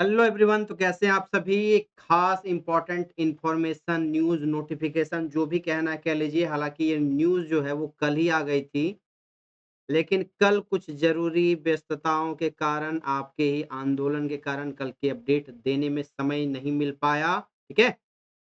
Hello everyone, तो कैसे हैं आप सभी? एक खास इम्पोर्टेंट इन्फॉर्मेशन, न्यूज़, नोटिफ़िकेशन जो भी कहना है कह लीजिए। हालाँकि ये न्यूज़ जो है वो कल ही आ गई थी, लेकिन कल कुछ ज़रूरी व्यस्तताओं के कारण, आपके ही आंदोलन के कारण कल की अपडेट देने में समय नहीं मिल पाया, ठीक है?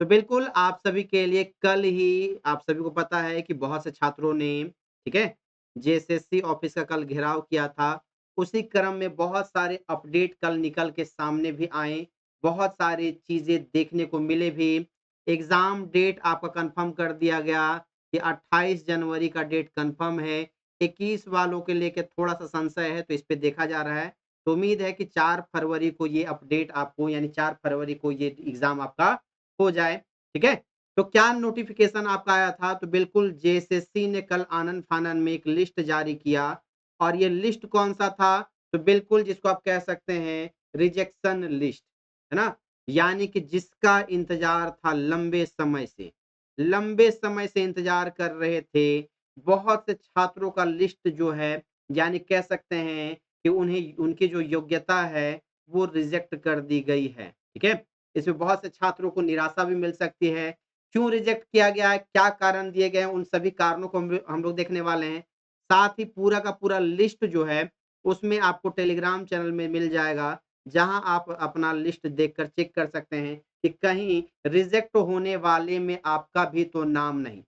तो बिल्कुल आप सभी के लिए कल ही आप सभी को पता है कि बहुत से छात्रों ने, ठीक है, जेएसएससी ऑफिस का कल घेराव किया था। उसी क्रम में बहुत सारे अपडेट कल निकल के सामने भी आए, बहुत सारी चीज़ें देखने को मिले भी। एग्ज़ाम डेट आपका कन्फर्म कर दिया गया कि 28 जनवरी का डेट कन्फर्म है। 21 वालों के लेके थोड़ा-सा संशय है, तो इस पे देखा जा रहा है। तो उम्मीद है कि 4 फरवरी को ये अपडेट आपको, यानी 4 फरवरी को ये एग्ज़ाम आपका हो जाए, ठीक है? तो क्या नोटिफ़िकेशन आपका आया था? तो बिल्कुल जेएसएससी ने कल आनन-फानन में एक लिस्ट जारी किया, और ये लिस्ट कौन-सा था? तो बिल्कुल जिसको आप कह सकते हैं रिजेक्शन लिस्ट, है ना? यानी कि जिसका इंतज़ार था लंबे समय से, लंबे समय से इंतज़ार कर रहे थे। बहुत से छात्रों का लिस्ट जो है, यानी कह सकते हैं कि उन्हें उनकी जो योग्यता है वो रिजेक्ट कर दी गई है, ठीक है? इसमें बहुत से छात्रों को निराशा भी मिल सकती है। क्यों रिजेक्ट किया गया है? क्या कारण दिए गए हैं? उन सभी कारणों को हम लोग देखने वाले हैं। साथ ही पूरा का पूरा लिस्ट जो है, उसमें आपको टेलीग्राम चैनल में मिल जाएगा, जहाँ आप अपना लिस्ट देखकर चेक कर सकते हैं कि कहीं रिजेक्ट होने वाले में आपका भी तो नाम नहीं।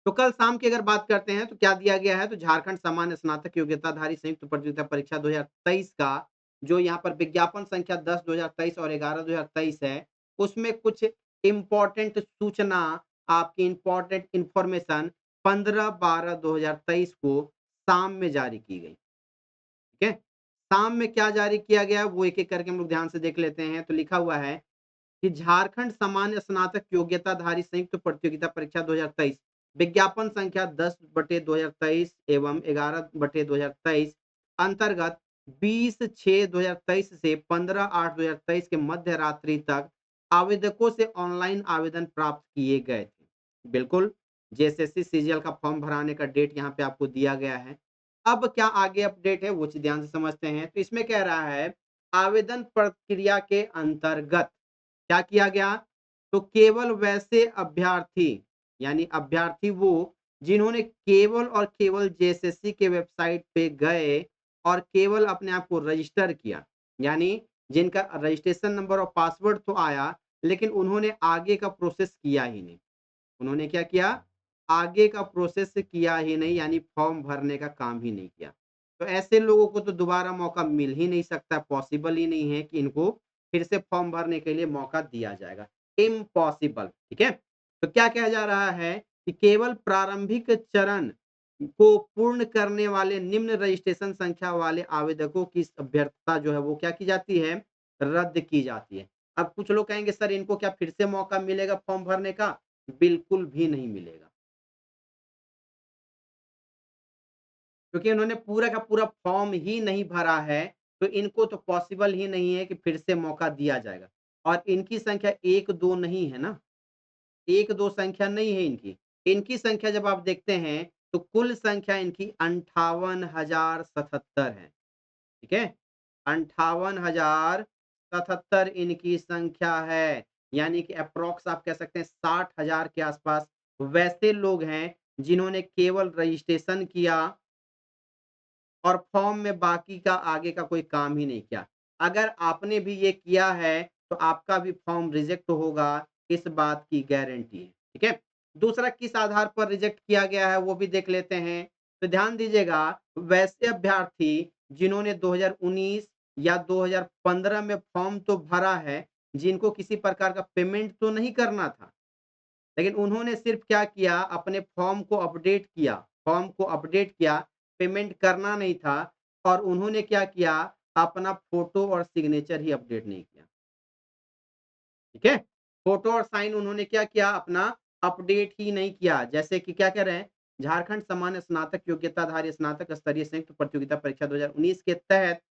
तो कल शाम की अगर बात करते हैं तो क्या दिया गया है, तो झारखंड सामान्य स्नातक योग्यताधारी संयुक्त प्रतियोगिता परीक्षा 2023 का जो यहाँ पर विज्ञापन संख्या 10/2023 और 11/2023 है, उसमें कुछ इम्पोर्टेंट सूचना, आपकी इम्पोर्टेंट इन्फॉर्मेशन 15/12/2023 को शाम में जारी की गई, ठीक है? शाम में क्या जारी किया गया वो एक-एक करके हम लोग ध्यान से देख लेते हैं। तो लिखा हुआ है कि झारखंड सामान्य स्नातक योग्यताधारी संयुक्त प्रतियोगिता परीक्षा 2023 विज्ञापन संख्या 10/2023 एवं 11/2023 अंतर्गत 20/6/2023 से 15/8/2023 के मध्य रात्रि तक आवेदकों से ऑनलाइन आवेदन प्राप्त किए गए थे। बिल्कुल, जेएसएससी सीजीएल का फॉर्म भराने का डेट यहाँ पे आपको दिया गया है। अब क्या आगे अपडेट है वो चीज़ ध्यान से समझते हैं। तो इसमें कह रहा है, आवेदन प्रक्रिया के अंतर्गत क्या किया गया? तो केवल वैसे अभ्यर्थी, यानी अभ्यर्थी वो जिन्होंने केवल और केवल जेएसएससी के वेबसाइट पे गए और केवल अपने आप को रजिस्टर किया, यानी जिनका रजिस्ट्रेशन नंबर और पासवर्ड तो आया, लेकिन उन्होंने आगे का प्रोसेस किया ही नहीं। उन्होंने क्या किया? आगे का प्रोसेस किया ही नहीं, यानी फॉर्म भरने का काम ही नहीं किया। तो ऐसे लोगों को तो दोबारा मौका मिल ही नहीं सकता, पॉसिबल ही नहीं है कि इनको फिर से फॉर्म भरने के लिए मौका दिया जाएगा। इम्पॉसिबल, ठीक है? तो क्या कहा जा रहा है कि केवल प्रारंभिक चरण को पूर्ण करने वाले निम्न रजिस्ट्रेशन संख्या वाले आवेदकों की अभ्यर्थता जो है वो क्या की जाती है? रद्द की जाती है। अब कुछ लोग कहेंगे सर इनको क्या फिर से मौका मिलेगा फॉर्म भरने का? बिल्कुल भी नहीं मिलेगा। क्योंकि उन्होंने पूरा का पूरा फॉर्म ही नहीं भरा है, तो इनको तो पॉसिबल ही नहीं है कि फिर से मौका दिया जाएगा। और इनकी संख्या 1-2 नहीं है ना, 1-2 संख्या नहीं है इनकी। इनकी संख्या जब आप देखते हैं, तो कुल संख्या इनकी 58,077 है, ठीक है? 58,077 इनकी संख्या है, यानी कि एप्रॉक्स आप कह सकते हैं 60,000 के आसपास वैसे लोग हैं, जिन्होंने केवल रजिस्ट्रेशन किया और फॉर्म में बाकी का आगे का कोई काम ही नहीं किया। अगर आपने भी ये किया है, तो आपका भी फॉर्म रिजेक्ट होगा, इस बात की गारंटी है, ठीक है? दूसरा किस आधार पर रिजेक्ट किया गया है, वो भी देख लेते हैं। तो ध्यान दीजिएगा, वैसे अभ्यर्थी जिन्होंने 2019 या 2015 में फॉर्म तो भरा है, जिनको किसी प्रकार का पेमेंट तो नहीं करना था। लेकिन उन्होंने सिर्फ क्या किया, अपने फॉर्म को अपडेट किया, पेमेंट करना नहीं था, और उन्होंने क्या किया, अपना फ़ोटो और सिग्नेचर ही अपडेट नहीं किया, ठीक है? फ़ोटो और साइन उन्होंने क्या किया, अपना अपडेट ही नहीं किया। जैसे कि क्या कह रहे हैं, झारखंड सामान्य स्नातक योग्यताधारी स्नातक स्तरीय संयुक्त प्रतियोगिता परीक्षा 2019 के तहत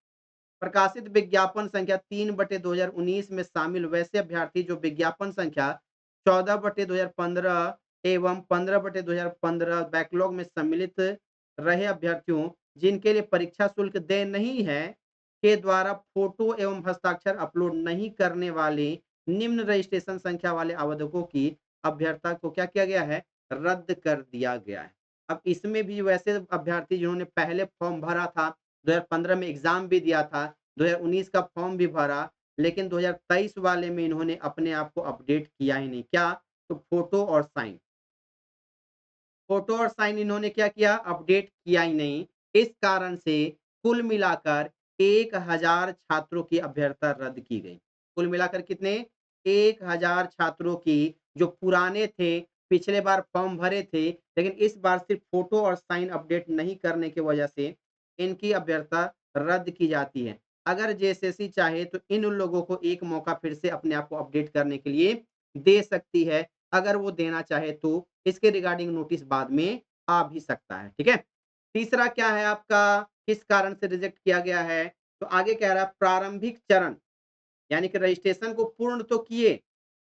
प्रकाशित विज्ञापन संख्या 3/2019 में शामिल वैसे अभ्यर्थी जो विज्ञापन संख्या 14/2015 एवं 15/2015 बैकलॉग में सम्मिलित रहे अभ्यर्थियों जिनके लिए परीक्षा शुल्क देय नहीं है, के द्वारा फोटो एवं हस्ताक्षर अपलोड नहीं करने वाले निम्न रजिस्ट्रेशन संख्या वाले आवेदकों की अभ्यर्थता को क्या किया गया है? रद्द कर दिया गया है। अब इसमें भी वैसे अभ्यर्थी जिन्होंने पहले फॉर्म भरा था, 2015 में एग्ज़ाम भी दिया था, 2019 का फॉर्म भी भरा, लेकिन 2023 वाले में इन्होंने अपने आप को अपडेट किया ही नहीं। क्या? तो फ़ोटो और साइन। फ़ोटो और साइन इन्होंने क्या किया? अपडेट किया ही नहीं। इस कारण से कुल मिलाकर 1000 छात्रों की अभ्यर्थता रद्द की गई। कुल मिलाकर कितने? 1000 छात्रों की जो पुराने थे, पिछले बार फॉर्म भरे थे, लेकिन इस बार सिर्फ़ फ़ोटो और साइन अपडेट नहीं करने की वजह से इनकी अभ्यर्थता रद्द की जाती है। अगर जेएसएससी चाहे तो इन लोगों को एक मौका फिर से अपने आप को अपडेट करने के लिए दे सकती है। अगर वो देना चाहे तो इसके रिगार्डिंग नोटिस बाद में आ भी सकता है, ठीक है? तीसरा क्या है आपका, किस कारण से रिजेक्ट किया गया है? तो आगे कह रहा है प्रारंभिक चरण, यानी कि रजिस्ट्रेशन को पूर्ण तो किए,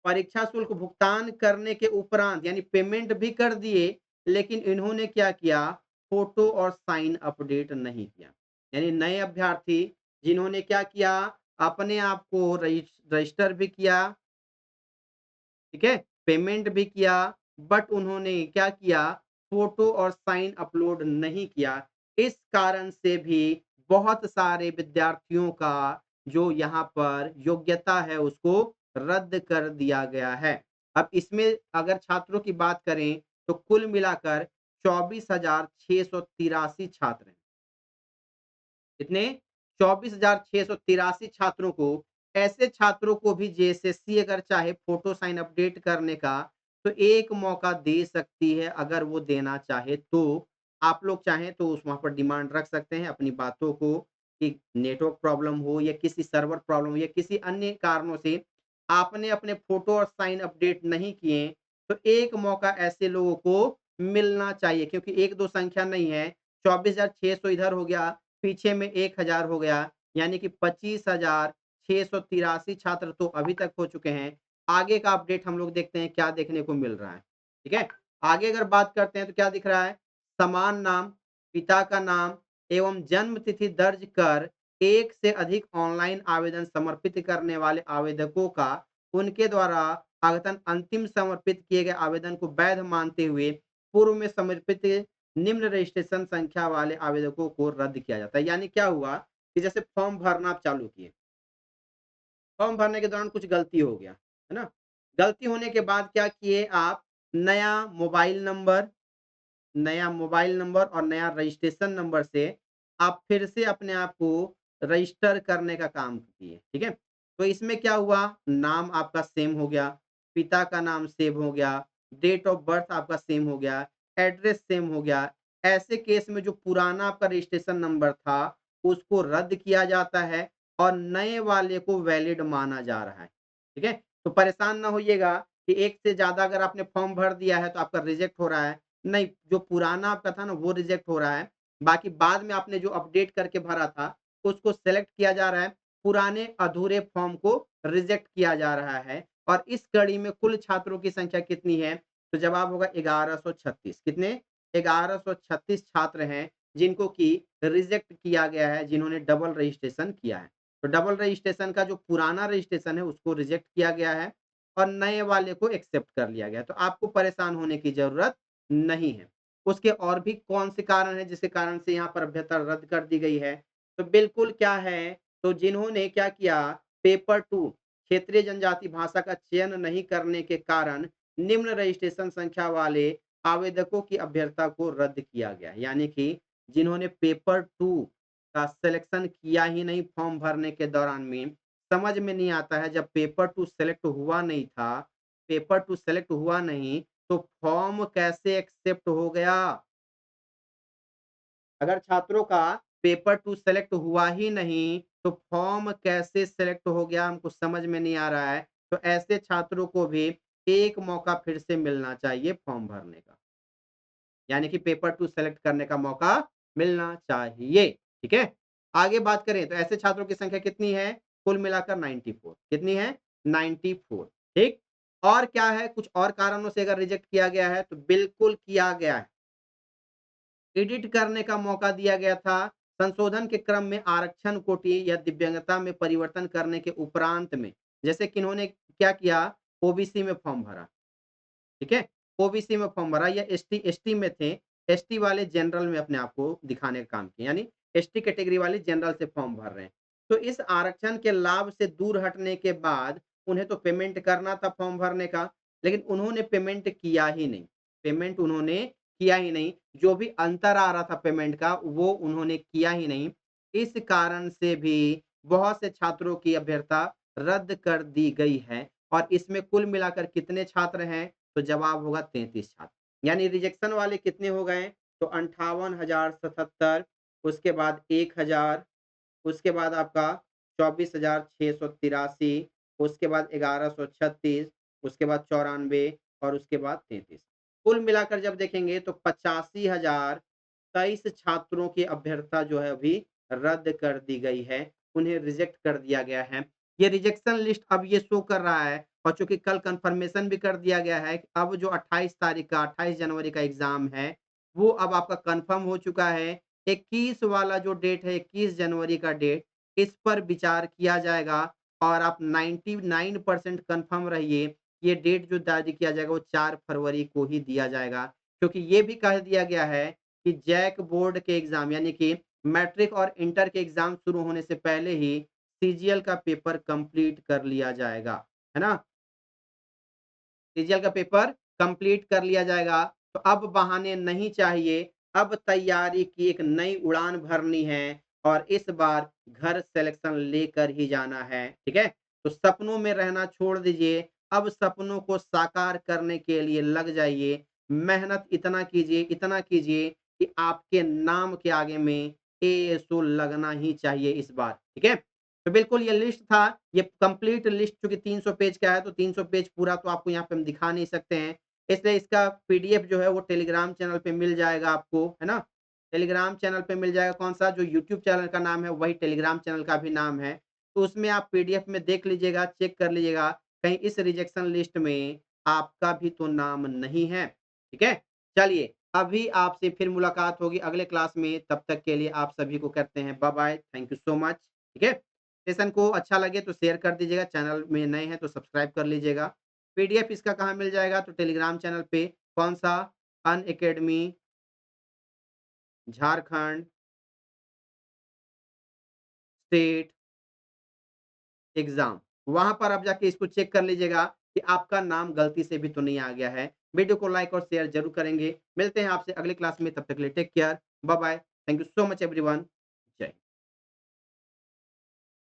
परीक्षा शुल्क भुगतान करने के उपरांत यानी पेमेंट भी कर दिए, लेकिन इन्होंने क्या किया? फ़ोटो और साइन अपडेट नहीं किया। यानी नए अभ्यर्थी जिन्होंने क्या किया? अपने आप को रजिस्टर भी किया, ठीक है? पेमेंट भी किया, बट उन्होंने क्या किया? फ़ोटो और साइन अपलोड नहीं किया। इस कारण से भी बहुत सारे विद्यार्थियों का जो यहाँ पर योग्यता है उसको रद्द कर दिया गया है। अब इसमें अगर छात्रों की बात करें तो कुल मिलाकर 24,683 छात्र हैं। कितने? 24,683 छात्रों को, ऐसे छात्रों को भी जेएसएससी अगर चाहे फ़ोटो साइन अपडेट करने का, तो एक मौका दे सकती है अगर वो देना चाहे तो। आप लोग चाहें तो उस वहाँ पर डिमांड रख सकते हैं अपनी बातों को कि नेटवर्क प्रॉब्लम हो या किसी सर्वर प्रॉब्लम हो या किसी अन्य कारणों से आपने अपने फ़ोटो और साइन अपडेट नहीं किए, तो एक मौका ऐसे लोगों को मिलना चाहिए क्योंकि 1-2 संख्या नहीं है, 24,600 इधर हो गया, पीछे में 1000 हो गया, यानी कि 25,683 छात्र तो अभी तक हो चुके हैं। आगे का अपडेट हम लोग देखते हैं क्या देखने को मिल रहा है, ठीक है? आगे अगर बात करते हैं तो क्या दिख रहा है? समान नाम, पिता का नाम एवं जन्म तिथि दर्ज कर एक से अधिक ऑनलाइन आवेदन समर्पित करने वाले आवेदकों का उनके द्वारा आगतन अंतिम समर्पित किए गए आवेदन को वैध मानते हुए पूर्व में समर्पित निम्न रजिस्ट्रेशन संख्या वाले आवेदकों को रद्द किया जाता है। यानी क्या हुआ कि जैसे फॉर्म भरना आप चालू किए, फॉर्म भरने के दौरान कुछ गलती हो गया, है ना? गलती होने के बाद क्या किए आप, नया मोबाइल नंबर नया मोबाइल नंबर और नया रजिस्ट्रेशन नंबर से आप फिर से अपने आप को रजिस्टर करने का काम किए, ठीक है? तो इसमें क्या हुआ, नाम आपका सेम हो गया, पिता का नाम सेम हो गया, डेट ऑफ बर्थ आपका सेम हो गया, एड्रेस सेम हो गया। ऐसे केस में जो पुराना आपका रजिस्ट्रेशन नंबर था, उसको रद्द किया जाता है और नए वाले को वैलिड माना जा रहा है, ठीक है? तो परेशान ना होइएगा कि एक से ज़्यादा अगर आपने फॉर्म भर दिया है, तो आपका रिजेक्ट हो रहा है। नहीं, जो पुराना आपका था ना वो रिजेक्ट हो रहा है। बाकी बाद में आपने जो अपडेट करके भरा था, उसको सेलेक्ट किया जा रहा है। पुराने अधूरे फॉर्म को रिजेक्ट किया जा रहा है और इस कड़ी में कुल छात्रों की संख्या कितनी है? तो जवाब होगा 1136 कितने? 1136 छात्र हैं जिनको कि रिजेक्ट किया गया है, जिन्होंने डबल रजिस्ट्रेशन किया है। तो डबल रजिस्ट्रेशन का जो पुराना रजिस्ट्रेशन है उसको रिजेक्ट किया गया है और नए वाले को एक्सेप्ट कर लिया गया है। तो आपको परेशान होने की ज़रूरत नहीं है। उसके और भी कौन से कारण हैं जिसके कारण से यहाँ पर अभ्यर्थना रद्द कर दी गई है? तो बिल्कुल क्या है, तो जिन्होंने क्या किया पेपर 2 क्षेत्रीय जनजाति भाषा का चयन नहीं करने के कारण निम्न रजिस्ट्रेशन संख्या वाले आवेदकों की अभ्यर्थना को रद्द किया गया। यानी कि जिन्होंने पेपर 2 का सिलेक्शन किया ही नहीं फॉर्म भरने के दौरान में, समझ में नहीं आता है जब पेपर 2 सेलेक्ट हुआ नहीं था, पेपर 2 सेलेक्ट हुआ नहीं तो फॉर्म कैसे एक्सेप्ट हो गया? अगर छात्रों का पेपर 2 सेलेक्ट हुआ ही नहीं, तो फॉर्म कैसे सेलेक्ट हो गया हमको समझ में नहीं आ रहा है। तो ऐसे छात्रों को भी एक मौका फिर से मिलना चाहिए फॉर्म भरने का। यानी कि पेपर 2 सेलेक्ट करने का मौका मिलना चाहिए, ठीक है? आगे बात करें तो ऐसे छात्रों की संख्या कितनी है? कुल मिलाकर 94 कितनी है? 94 ठीक? और क्या है कुछ और कारणों से अगर रिजेक्ट किया गया है तो बिल्कुल किया गया है। एडिट करने का मौका दिया गया था, संशोधन के क्रम में आरक्षण कोटि या दिव्यांगता में परिवर्तन करने के उपरांत में, जैसे कि इन्होंने क्या किया, ओबीसी में फॉर्म भरा, ठीक है? ओबीसी में फॉर्म भरा या एसटी में थे, एसटी वाले जनरल में अपने आप को दिखाने का काम किया, यानी एसटी कैटेगरी वाले जनरल से फॉर्म भर रहे हैं। तो इस आरक्षण के लाभ से दूर हटने के बाद उन्हें तो पेमेंट करना था फॉर्म भरने का, लेकिन उन्होंने पेमेंट किया ही नहीं। पेमेंट उन्होंने किया ही नहीं, जो भी अंतर आ रहा था पेमेंट का, वो उन्होंने किया ही नहीं। इस कारण से भी बहुत से छात्रों की अभ्यर्था रद्द कर दी गई है और इसमें कुल मिलाकर कितने छात्र हैं? तो जवाब होगा 33 छात्र। यानी रिजेक्शन वाले कितने हो गए? तो 58,077, उसके बाद 1,000, उसके बाद आपका 24,683, उसके बाद 1,136, उसके बाद 94 और उसके बाद 33। कुल मिलाकर जब देखेंगे तो 85,023 छात्रों की अभ्यर्था जो है अभी रद्द कर दी गई है, उन्हें रिजेक्ट कर दिया गया है। ये रिजेक्शन लिस्ट अब ये शो कर रहा है और चूँकि कल कन्फर्मेशन भी कर दिया गया है कि अब जो 28 तारीख का 28 जनवरी का एग्ज़ाम है, वो अब आपका कन्फर्म हो चुका है। 21 वाला जो डेट है, 21 जनवरी का डेट, इस पर विचार किया जाएगा और आप 99% कन्फर्म रहिए, ये डेट जो जारी किया जाएगा वो 4 फरवरी को ही दिया जाएगा। क्योंकि ये भी कह दिया गया है कि जैक बोर्ड के एग्ज़ाम यानी कि मैट्रिक और इंटर के एग्ज़ाम शुरू होने से पहले ही सीजीएल का पेपर कंप्लीट कर लिया जाएगा, है ना? सीजीएल का पेपर कंप्लीट कर लिया जाएगा, तो अब बहाने नहीं चाहिए, अब तैयारी की एक नई उड़ान भरनी है और इस बार घर सिलेक्शन लेकर ही जाना है, ठीक है? तो सपनों में रहना छोड़ दीजिए, अब सपनों को साकार करने के लिए लग जाइए, मेहनत इतना कीजिए कि आपके नाम के आगे में एएसओ लगना ही चाहिए इस बार, ठीक है? तो बिल्कुल ये लिस्ट था, ये कंप्लीट लिस्ट चूँकि 300 पेज का है, तो 300 पेज पूरा तो आपको यहाँ पे हम दिखा नहीं सकते हैं। इसलिए इसका पीडीएफ जो है वो टेलीग्राम चैनल पे मिल जाएगा आपको, है ना? टेलीग्राम चैनल पे मिल जाएगा कौन-सा जो यूट्यूब चैनल का नाम है, वही टेलीग्राम चैनल का भी नाम है। तो उसमें आप पीडीएफ में देख लीजिएगा, चेक कर लीजिएगा, कहीं इस रिजेक्शन लिस्ट में आपका भी तो नाम नहीं है, ठीक है? चलिए, अभी आपसे फिर मुलाकात होगी अगले क्लास में, तब तक के लिए आप सभी को कहते हैं bye-bye, thank you so much, ठीक है? सेशन को अच्छा लगे तो शेयर कर दीजिएगा, चैनल में नए हैं तो सब्सक्राइब कर लीजिएगा। पीडीएफ इसका कहाँ मिल जाएगा? तो टेलीग्राम चैनल पे कौन-सा? Unacademy Jharkhand state exam. वहाँ पर आप जाके इसको चेक कर लीजिएगा कि आपका नाम गलती से भी तो नहीं आ गया है। वीडियो को लाइक और शेयर ज़रूर करेंगे। मिलते हैं आपसे अगली क्लास में, तब तक के लिए take care, bye bye. Thank you so much everyone.